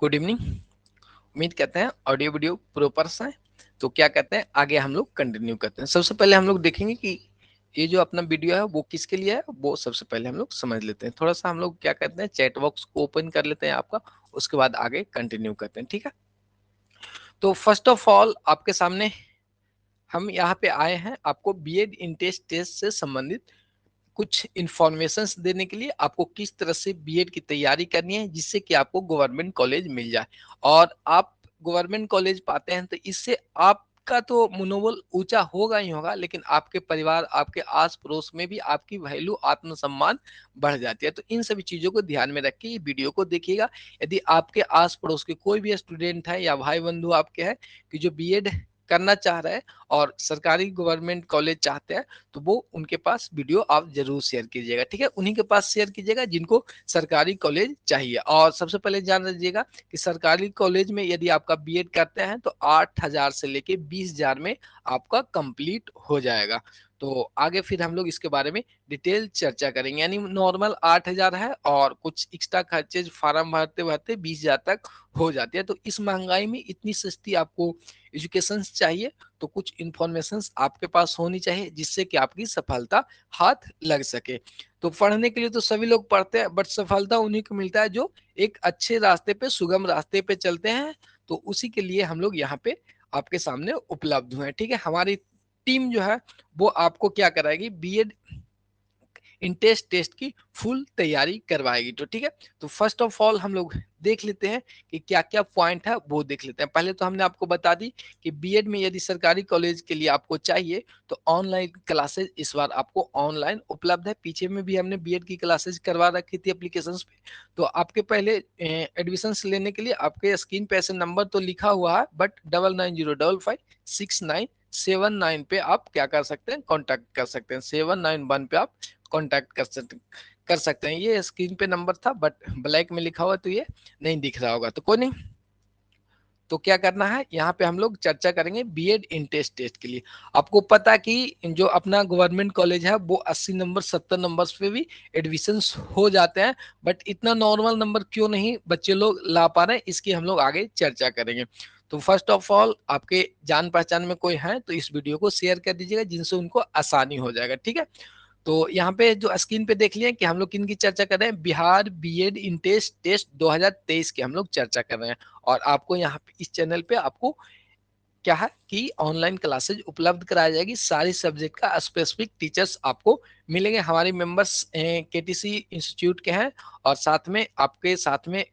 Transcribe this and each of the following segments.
Good evening. उम्मीद करते हैं ऑडियो वीडियो प्रॉपर है। तो क्या कहते हैं, आगे हम लोग कंटिन्यू करते हैं। सबसे पहले हम लोग देखेंगे कि ये जो अपना वीडियो है वो किसके लिए है, वो सबसे पहले हम लोग समझ लेते हैं। थोड़ा सा हम लोग क्या कहते हैं, चैट बॉक्स को ओपन कर लेते हैं आपका, उसके बाद आगे कंटिन्यू करते हैं, ठीक है। तो फर्स्ट ऑफ ऑल आपके सामने हम यहाँ पे आए हैं आपको बीएड इंटेंस टेस्ट से संबंधित कुछ इंफॉर्मेशंस देने के लिए, आपको किस तरह से बीएड की तैयारी करनी है जिससे कि आपको गवर्नमेंट कॉलेज मिल जाए। और आप गवर्नमेंट कॉलेज पाते हैं तो इससे आपका तो मनोबल ऊंचा होगा ही होगा, लेकिन आपके परिवार, आपके आस पड़ोस में भी आपकी वैल्यू, आत्मसम्मान बढ़ जाती है। तो इन सभी चीजों को ध्यान में रख के ये वीडियो को देखिएगा। यदि आपके आस पड़ोस के कोई भी स्टूडेंट है या भाई बंधु आपके हैं कि जो बीएड करना चाह रहे हैं और सरकारी गवर्नमेंट कॉलेज चाहते हैं, तो वो उनके पास वीडियो आप जरूर शेयर कीजिएगा, ठीक है। उन्हीं के पास शेयर कीजिएगा जिनको सरकारी कॉलेज चाहिए। और सबसे पहले जान लीजिएगा कि सरकारी कॉलेज में यदि आपका बीएड करते हैं तो 8,000 से लेके 20,000 में आपका कंप्लीट हो जाएगा। तो आगे फिर हम लोग इसके बारे में डिटेल चर्चा करेंगे। यानी नॉर्मल 8,000 है और कुछ एक्स्ट्रा खर्चे फॉर्म भरते भरते 20,000 तक हो जाती है। तो इस महंगाई में इतनी सस्ती आपको एजुकेशन चाहिए, तो कुछ इंफॉर्मेशन आपके पास होनी चाहिए जिससे कि आपकी सफलता हाथ लग सके। तो पढ़ने के लिए तो सभी लोग पढ़ते हैं, बट सफलता उन्हीं को मिलता है जो एक अच्छे रास्ते पे, सुगम रास्ते पे चलते हैं। तो उसी के लिए हम लोग यहाँ पे आपके सामने उपलब्ध हुए हैं, ठीक है। हमारी टीम जो है वो आपको क्या कराएगी, बीएड इंटेंस टेस्ट की फुल तैयारी करवाएगी। तो ठीक है, तो फर्स्ट ऑफ ऑल हम लोग देख लेते हैं कि क्या क्या पॉइंट है, वो देख लेते हैं। पहले तो हमने आपको बता दी कि बीएड में यदि सरकारी कॉलेज के लिए आपको चाहिए तो ऑनलाइन क्लासेज इस बार आपको ऑनलाइन उपलब्ध है। पीछे में भी हमने बीएड की क्लासेज करवा रखी थी एप्लीकेशंस पे। तो आपके पहले एडमिशन लेने के लिए आपके स्क्रीन पे ऐसे नंबर तो लिखा हुआ है, बट 99055697 पे आप क्या कर सकते हैं, कॉन्टैक्ट कर सकते हैं। 791 पे आप कांटेक्ट कर सकते हैं। ये स्क्रीन पे नंबर था बट ब्लैक में लिखा हुआ तो ये नहीं दिख रहा होगा, तो कोई नहीं। तो क्या करना है, यहाँ पे हम लोग चर्चा करेंगे बीएड इंटेंस टेस्ट के लिए। आपको पता कि जो अपना गवर्नमेंट कॉलेज है वो 80 नंबर 70 नंबर्स पे भी एडमिशन हो जाते हैं, बट इतना नॉर्मल नंबर क्यों नहीं बच्चे लोग ला पा रहे हैं, इसकी हम लोग आगे चर्चा करेंगे। तो फर्स्ट ऑफ ऑल आपके जान पहचान में कोई है तो इस वीडियो को शेयर कर दीजिएगा जिनसे उनको आसानी हो जाएगा, ठीक है। तो यहाँ पे जो स्क्रीन पे देख लिया कि हम लोग किन की चर्चा कर रहे हैं, बिहार बीएड इंटेंस टेस्ट 2023 की हम लोग चर्चा कर रहे हैं। और आपको यहाँ पे इस चैनल पे आपको क्या है कि ऑनलाइन क्लासेज उपलब्ध कराई जाएगी। सारी सब्जेक्ट का स्पेसिफिक टीचर्स आपको मिलेंगे। हमारे मेंबर्स केटीसी इंस्टीट्यूट के हैं और साथ में आपके साथ में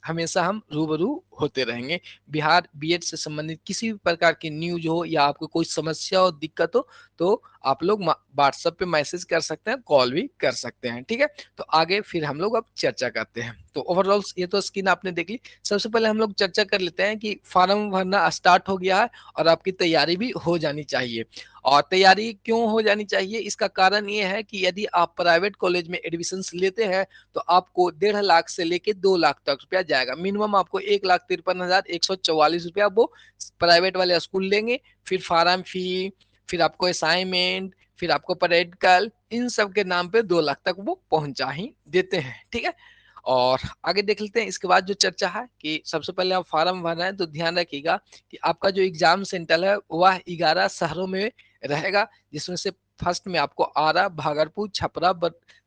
हमेशा हम रूबरू होते रहेंगे। बिहार बीएड से संबंधित किसी भी प्रकार की न्यूज हो या आपको कोई समस्या हो, दिक्कत हो, तो आप लोग व्हाट्सएप पे मैसेज कर सकते हैं, कॉल भी कर सकते हैं, ठीक है। तो आगे फिर हम लोग अब चर्चा करते हैं। तो ओवरऑल ये तो स्क्रीन आपने देख ली। सबसे पहले हम लोग चर्चा कर लेते हैं कि फॉर्म भरना स्टार्ट हो गया है और आपकी तैयारी भी हो जानी चाहिए। और तैयारी क्यों हो जानी चाहिए, इसका कारण ये है कि यदि आप प्राइवेट कॉलेज में एडमिशन लेते हैं तो आपको 1.5 लाख से लेके 2 लाख तक रुपया जाएगा। मिनिमम आपको 1,53,144 रुपया वो प्राइवेट वाले स्कूल लेंगे। फिर फार्म फी, फिर आपको असाइनमेंट, फिर आपको प्रैक्टिकल, इन सब के नाम पे 2 लाख तक वो पहुंचा ही देते हैं, ठीक है। और आगे देख लेते हैं इसके बाद जो चर्चा है कि सबसे पहले आप फॉर्म भर रहे हैं तो ध्यान रखिएगा कि आपका जो एग्जाम सेंटर है वह 11 शहरों में रहेगा, जिसमें से फर्स्ट में आपको आरा, भागलपुर, छपरा,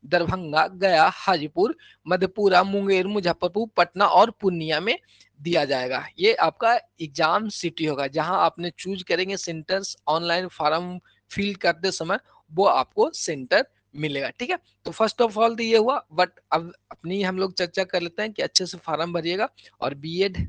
दरभंगा, गया, हाजीपुर, मधेपुरा, मुंगेर, मुजफ्फरपुर, पटना और पूर्णिया में दिया जाएगा। ये आपका एग्जाम सिटी होगा जहां आपने चूज करेंगे सेंटर्स। ऑनलाइन फॉर्म फिल करते समय वो आपको सेंटर मिलेगा, ठीक है। तो फर्स्ट ऑफ ऑल तो ये हुआ, बट अब अपनी हम लोग चर्चा कर लेते हैं कि अच्छे से फॉर्म भरिएगा और बीएड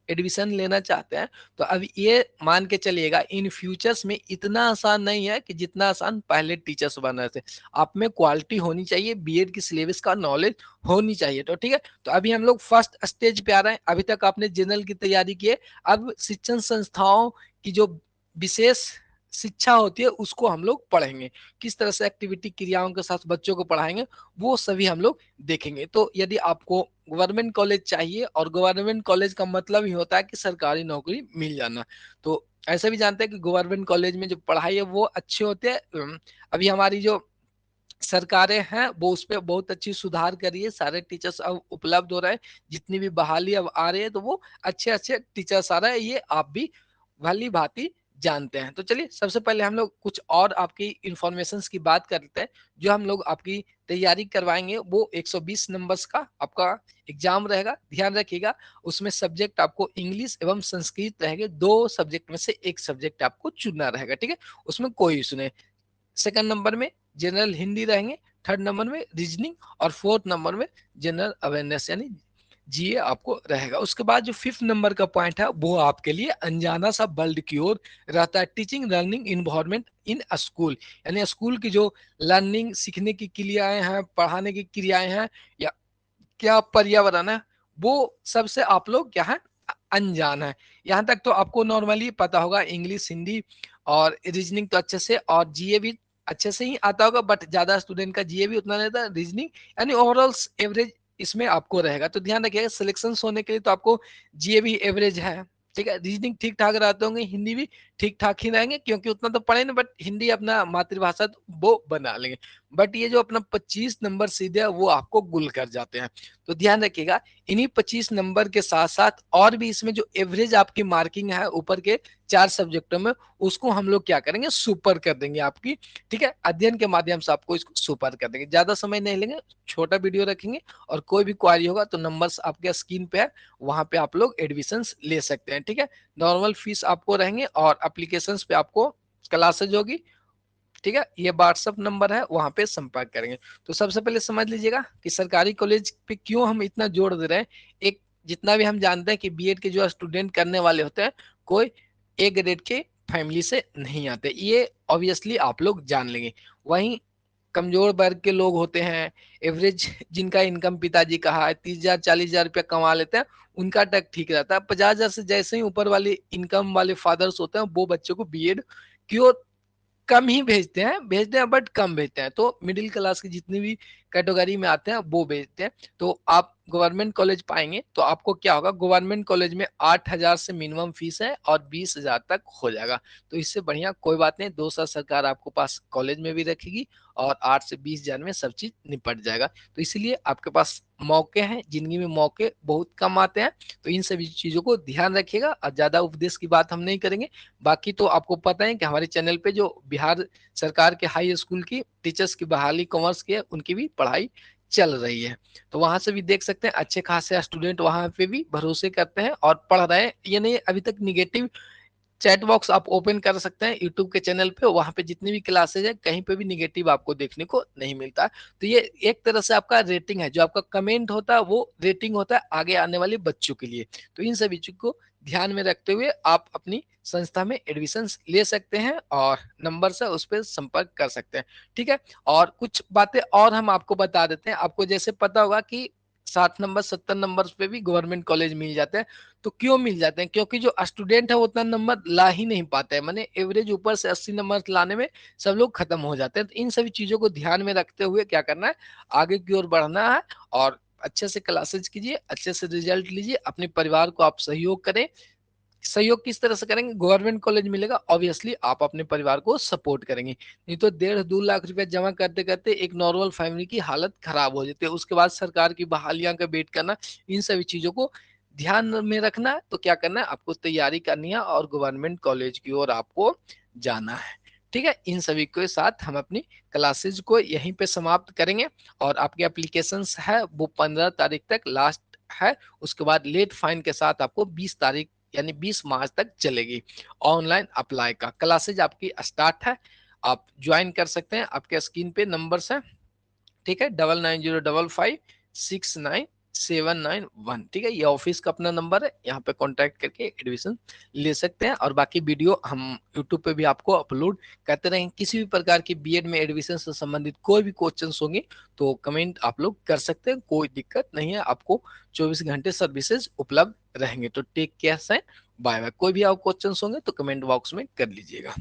एडमिशन लेना चाहते हैं। तो अब ये मान के चलिएगा इन फ्यूचर्स में इतना आसान नहीं है कि जितना आसान पहले टीचर्स बन रहे थे। आप में क्वालिटी होनी चाहिए, बीएड की सिलेबस का नॉलेज होनी चाहिए, तो ठीक है। तो अभी हम लोग फर्स्ट स्टेज पे आ रहे हैं। अभी तक आपने जनरल की तैयारी की है, अब शिक्षण संस्थाओं की जो विशेष शिक्षा होती है उसको हम लोग पढ़ेंगे। किस तरह से एक्टिविटी क्रियाओं के साथ बच्चों को पढ़ाएंगे वो सभी हम लोग देखेंगे। तो यदि आपको गवर्नमेंट कॉलेज चाहिए, और गवर्नमेंट कॉलेज का मतलब ही होता है कि सरकारी नौकरी मिल जाना, तो ऐसा भी जानते हैं कि गवर्नमेंट कॉलेज में जो पढ़ाई है वो अच्छे होते हैं। अभी हमारी जो सरकारें हैं वो उस पे बहुत अच्छी सुधार कर रही है, सारे टीचर्स अब उपलब्ध हो रहे हैं, जितनी भी बहाली अब आ रही है तो वो अच्छे अच्छे टीचर्स आ रहे हैं, ये आप भी भली भांति जानते हैं। तो चलिए सबसे पहले हम लोग कुछ और आपकी इंफॉर्मेशंस की बात करते हैं। जो हम लोग आपकी तैयारी करवाएंगे वो 120 नंबर्स का आपका एग्जाम रहेगा, ध्यान रखिएगा। उसमें सब्जेक्ट आपको इंग्लिश एवं संस्कृत रहेंगे, दो सब्जेक्ट में से एक सब्जेक्ट आपको चुनना रहेगा, ठीक है, उसमें कोई इशू नहीं। सेकंड नंबर में जनरल हिंदी रहेंगे, थर्ड नंबर में रीजनिंग और फोर्थ नंबर में जनरल अवेयरनेस यानी जीए आपको रहेगा। उसके बाद जो फिफ्थ नंबर का पॉइंट है वो आपके लिए अनजाना सा वर्ल्ड की ओर रहता है, teaching learning environment in school, यानी स्कूल की जो लर्निंग सीखने की क्रियाएं हैं, पढ़ाने की क्रियाएं हैं या क्या पर्यावरण है, वो सबसे आप लोग क्या है अनजान है। यहाँ तक तो आपको नॉर्मली पता होगा, इंग्लिश हिंदी और रीजनिंग तो अच्छे से, और जीए भी अच्छे से ही आता होगा, बट ज्यादा स्टूडेंट का जीए भी उतना नहीं था, रीजनिंग यानी ओवरऑल एवरेज इसमें आपको रहेगा। तो ध्यान रखिएगा सिलेक्शन होने के लिए तो आपको जीए भी एवरेज है, ठीक है, रीजनिंग ठीक ठाक रहते होंगे, हिंदी भी ठीक ठाक ही रहेंगे क्योंकि उतना तो पढ़े ना, बट हिंदी अपना मातृभाषा तो वो बना लेंगे। बट ये जो अपना 25 नंबर सीधे है वो आपको गुल कर जाते हैं। तो ध्यान रखिएगा इन्हीं 25 नंबर के साथ साथ और भी इसमें जो एवरेज आपकी मार्किंग है ऊपर के 4 सब्जेक्टों में, उसको हम लोग क्या करेंगे सुपर कर देंगे आपकी, ठीक है, अध्ययन के माध्यम से आपको इसको सुपर कर देंगे। ज्यादा समय नहीं लेंगे, छोटा वीडियो रखेंगे, और कोई भी क्वारी होगा तो नंबर्स आपके स्क्रीन पे है, वहां पे आप लोग एडमिशन ले सकते हैं, ठीक है। नॉर्मल फीस आपको रहेंगे और एप्लीकेशन पे आपको क्लासेज होगी, ठीक है, ये व्हाट्सअप नंबर है, वहां पे संपर्क करेंगे। तो सबसे पहले समझ लीजिएगा कि सरकारी कॉलेज पे क्यों हम इतना जोर दे रहे हैं। एक जितना भी हम जानते हैं कि बीएड के जो स्टूडेंट करने वाले होते हैं, कोई ए ग्रेड के फैमिली से नहीं आते, ये ऑब्वियसली आप लोग जान लेंगे। वहीं कमजोर वर्ग के लोग होते हैं, एवरेज जिनका इनकम पिताजी का है 30,000 40,000 रुपया कमा लेते हैं, उनका तक ठीक रहता है। 50,000 से जैसे ही ऊपर वाले इनकम वाले फादर्स होते हैं वो बच्चों को बीएड क्यों कम ही भेजते हैं बट कम भेजते हैं। तो मिडिल क्लास की जितनी भी कैटेगरी में आते हैं वो भेजते हैं। तो आप गवर्नमेंट कॉलेज पाएंगे तो आपको क्या होगा, गवर्नमेंट कॉलेज में 8,000 से मिनिमम फीस है और 20,000 तक हो जाएगा। तो इससे बढ़िया कोई बात नहीं, 2 साल सरकार आपको पास कॉलेज में भी रखेगी और 8 से 20,000 में सब चीज निपट जाएगा। तो इसलिए आपके पास मौके हैं, जिंदगी में मौके बहुत कम आते हैं। तो इन सभी चीजों को ध्यान रखिएगा, और ज्यादा उपदेश की बात हम नहीं करेंगे। बाकी तो आपको पता है कि हमारे चैनल पे जो बिहार सरकार के हाई स्कूल की टीचर्स की बहाली कॉमर्स की है, उनकी भी पढ़ाई चल रही है। तो वहां से भी देख सकते हैं अच्छे खासे स्टूडेंट वहां पे भी भरोसे करते हैं और पढ़ रहे हैं। ये नहीं अभी तक निगेटिव चैट बॉक्स आप ओपन कर सकते हैं यूट्यूब के चैनल पे, वहां पे जितनी भी क्लासेज है कहीं पे भी निगेटिव आपको देखने को नहीं मिलता। तो ये एक तरह से आपका रेटिंग है, जो आपका कमेंट होता है वो रेटिंग होता है आगे आने वाले बच्चों के लिए। तो इन सभी चीज को ध्यान में रखते हुए आप अपनी संस्था में एडमिशन ले सकते हैं और नंबर से उस पर संपर्क कर सकते हैं, ठीक है। और कुछ बातें और हम आपको बता देते हैं। आपको जैसे पता होगा कि 60 नंबर 70 नंबर पे भी गवर्नमेंट कॉलेज मिल जाते हैं। तो क्यों मिल जाते हैं, क्योंकि जो स्टूडेंट है वो उतना नंबर ला ही नहीं पाते हैं, माने एवरेज ऊपर से 80 नंबर लाने में सब लोग खत्म हो जाते हैं। तो इन सभी चीजों को ध्यान में रखते हुए क्या करना है, आगे की ओर बढ़ना है और अच्छे से क्लासेज कीजिए, अच्छे से रिजल्ट लीजिए, अपने परिवार को आप सहयोग करें। सहयोग किस तरह से करेंगे, गवर्नमेंट कॉलेज मिलेगा ऑब्वियसली आप अपने परिवार को सपोर्ट करेंगे, नहीं तो 1.5-2 लाख रुपया जमा करते करते एक नॉर्मल फैमिली की हालत खराब हो जाती है। उसके बाद सरकार की बहालियां का वेट करना, इन सभी चीजों को ध्यान में रखना है। तो क्या करना है, आपको तैयारी करनी है और गवर्नमेंट कॉलेज की ओर आपको जाना है, ठीक है। इन सभी के साथ हम अपनी क्लासेज को यहीं पे समाप्त करेंगे। और आपके एप्लीकेशन है वो 15 तारीख तक लास्ट है। उसके बाद लेट फाइन के साथ आपको 20 तारीख यानी 20 मार्च तक चलेगी ऑनलाइन अप्लाई का। क्लासेज आपकी स्टार्ट है, आप ज्वाइन कर सकते हैं। आपके स्क्रीन पे नंबर्स है, ठीक है, 9905699791, ठीक है, ये ऑफिस का अपना नंबर है, यहाँ पे कांटेक्ट करके एडमिशन ले सकते हैं। और बाकी वीडियो हम यूट्यूब पे भी आपको अपलोड करते रहेंगे। किसी भी प्रकार की बीएड में एडमिशन से संबंधित कोई भी क्वेश्चंस होंगे तो कमेंट आप लोग कर सकते हैं, कोई दिक्कत नहीं है। आपको 24 घंटे सर्विसेज उपलब्ध रहेंगे। तो टेक केयर से, बाय बाय। कोई भी आप क्वेश्चंस होंगे तो कमेंट बॉक्स में कर लीजिएगा।